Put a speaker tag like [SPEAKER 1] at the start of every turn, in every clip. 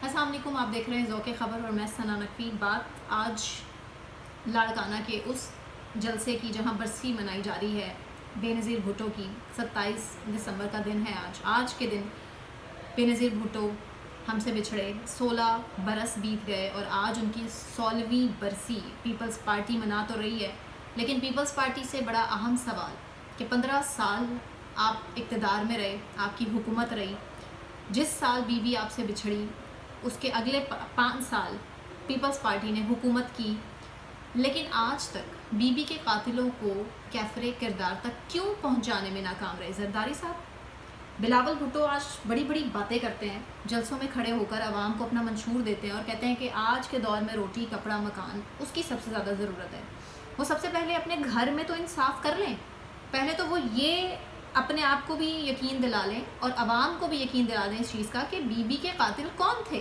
[SPEAKER 1] السلام علیکم، آپ دیکھ رہے ہیں ذوق خبر اور میں ثنا نقوی۔ بات آج لاڑکانہ کے اس جلسے کی جہاں برسی منائی جا رہی ہے بے نظیر بھٹو کی۔ 27 دسمبر کا دن ہے آج کے دن بے نظیر بھٹو ہم سے بچھڑے 16 برس بیت گئے اور آج ان کی 16ویں برسی۔ پیپلز پارٹی منا تو رہی ہے، لیکن پیپلز پارٹی سے بڑا اہم سوال کہ 15 سال آپ اقتدار میں رہے، آپ کی حکومت رہی، جس سال بی بی آپ سے بچھڑی اس کے اگلے 5 سال پیپلز پارٹی نے حکومت کی، لیکن آج تک بی بی کے قاتلوں کو کیفر کردار تک کیوں پہنچانے میں ناکام رہے؟ زرداری صاحب، بلاول بھٹو آج بڑی بڑی باتیں کرتے ہیں، جلسوں میں کھڑے ہو کر عوام کو اپنا منشور دیتے ہیں اور کہتے ہیں کہ آج کے دور میں روٹی کپڑا مکان اس کی سب سے زیادہ ضرورت ہے۔ وہ سب سے پہلے اپنے گھر میں تو انصاف کر لیں، پہلے تو وہ یہ اپنے آپ کو بھی یقین دلا لیں اور عوام کو بھی یقین دلا دیں اس چیز کا کہ بی بی کے قاتل کون تھے۔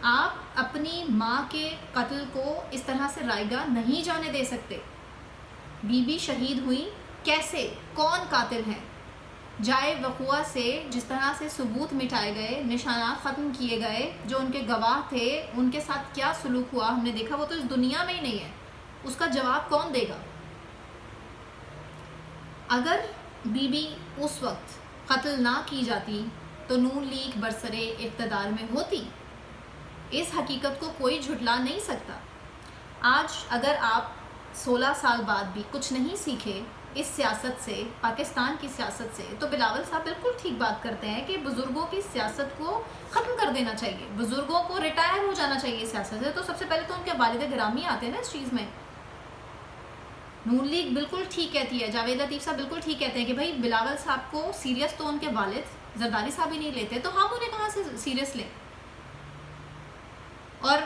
[SPEAKER 1] آپ اپنی ماں کے قتل کو اس طرح سے رائیگاں نہیں جانے دے سکتے۔ بی بی شہید ہوئی کیسے؟ کون قاتل ہیں؟ جائے وقوع سے جس طرح سے ثبوت مٹائے گئے، نشانات ختم کیے گئے، جو ان کے گواہ تھے ان کے ساتھ کیا سلوک ہوا ہم نے دیکھا، وہ تو اس دنیا میں ہی نہیں ہے۔ اس کا جواب کون دے گا؟ اگر بی بی اس وقت قتل نہ کی جاتی تو نون لیگ برسرے اقتدار میں ہوتی۔ اس حقیقت کو کوئی جھٹلا نہیں سکتا۔ آج اگر آپ 16 سال بعد بھی کچھ نہیں سیکھے اس سیاست سے، پاکستان کی سیاست سے، تو بلاول صاحب بالکل ٹھیک بات کرتے ہیں کہ بزرگوں کی سیاست کو ختم کر دینا چاہیے، بزرگوں کو ریٹائر ہو جانا چاہیے سیاست سے۔ تو سب سے پہلے تو ان کے والد گرامی آتے ہیں نا اس چیز میں۔ نون لیگ بالکل ٹھیک کہتی ہے، جاوید لطیف صاحب بالکل ٹھیک کہتے ہیں کہ بھائی بلاول صاحب کو سیریس تو ان کے والد زرداری صاحب ہی نہیں لیتے، تو ہم انہیں کہاں سے سیریس لیں؟ اور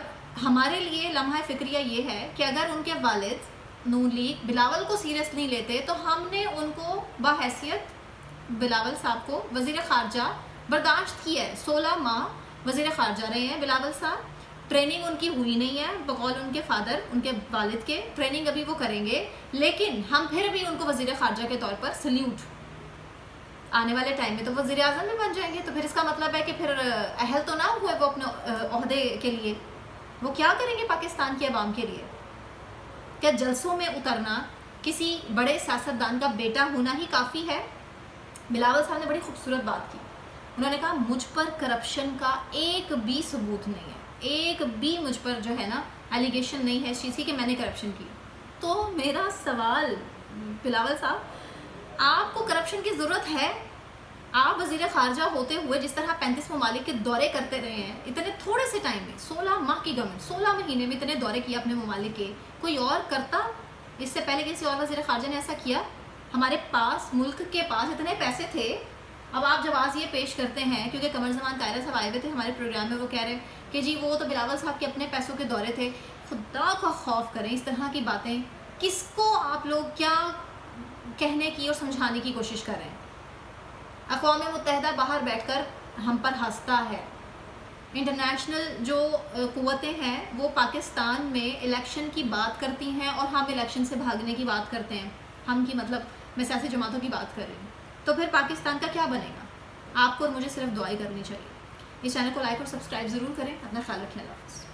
[SPEAKER 1] ہمارے لیے لمحہ فکریہ یہ ہے کہ اگر ان کے والد نون لیگ بلاول کو سیریس نہیں لیتے تو ہم نے ان کو بحیثیت بلاول صاحب کو وزیر خارجہ برداشت کیا ہے۔ 16 ماہ وزیر خارجہ رہے ہیں بلاول صاحب، ٹریننگ ان کی ہوئی نہیں ہے، بقول ان کے فادر، ان کے والد کے، ٹریننگ ابھی وہ کریں گے، لیکن ہم پھر بھی ان کو وزیر خارجہ کے طور پر سلیوٹ۔ آنے والے ٹائم میں تو وزیر اعظم بھی بن جائیں گے، تو پھر اس کا مطلب ہے کہ پھر اہل تو نہ ہوئے وہ اپنے عہدے کے لیے۔ وہ کیا کریں گے پاکستان کی عوام کے لیے؟ کیا جلسوں میں اترنا کسی بڑے سیاستدان کا بیٹا ہونا ہی کافی ہے؟ بلاول صاحب نے بڑی خوبصورت بات کی، انہوں نے کہا مجھ پر کرپشن کا ایک بھی ثبوت نہیں ہے، ایک بھی مجھ پر جو ہے نا ایلیگیشن نہیں ہے اس چیز کی کہ میں نے کرپشن کی۔ تو میرا سوال بلاول صاحب، آپ کو کرپشن کی ضرورت ہے؟ آپ وزیر خارجہ ہوتے ہوئے جس طرح 35 ممالک کے دورے کرتے رہے ہیں اتنے تھوڑے سے ٹائم میں، 16 ماہ کی گورنمنٹ، 16 مہینے میں اتنے دورے کیے اپنے ممالک کے، کوئی اور کرتا؟ اس سے پہلے کسی اور وزیر خارجہ نے ایسا کیا؟ ہمارے پاس، ملک کے پاس اتنے پیسے تھے۔ اب آپ جواز یہ پیش کرتے ہیں، کیونکہ قمر زمان طاہرہ صاحب آئے ہوئے تھے ہمارے پروگرام میں، وہ کہہ رہے ہیں کہ جی وہ تو بلاول صاحب کے اپنے پیسوں کے دورے تھے۔ خدا کا خوف کریں، اس طرح کی باتیں کس کو آپ لوگ کیا کہنے کی اور سمجھانے کی کوشش کر رہے ہیں؟ اقوام متحدہ باہر بیٹھ کر ہم پر ہنستا ہے۔ انٹرنیشنل جو قوتیں ہیں وہ پاکستان میں الیکشن کی بات کرتی ہیں اور ہم الیکشن سے بھاگنے کی بات کرتے ہیں۔ ہم کی مطلب میں سیاسی جماعتوں کی بات کر رہی ہوں۔ تو پھر پاکستان کا کیا بنے گا؟ آپ کو اور مجھے صرف دعائیں کرنی چاہیے۔ اس چینل کو لائک اور سبسکرائب ضرور کریں۔ اپنا خیال رکھیں۔ اللہ حافظ۔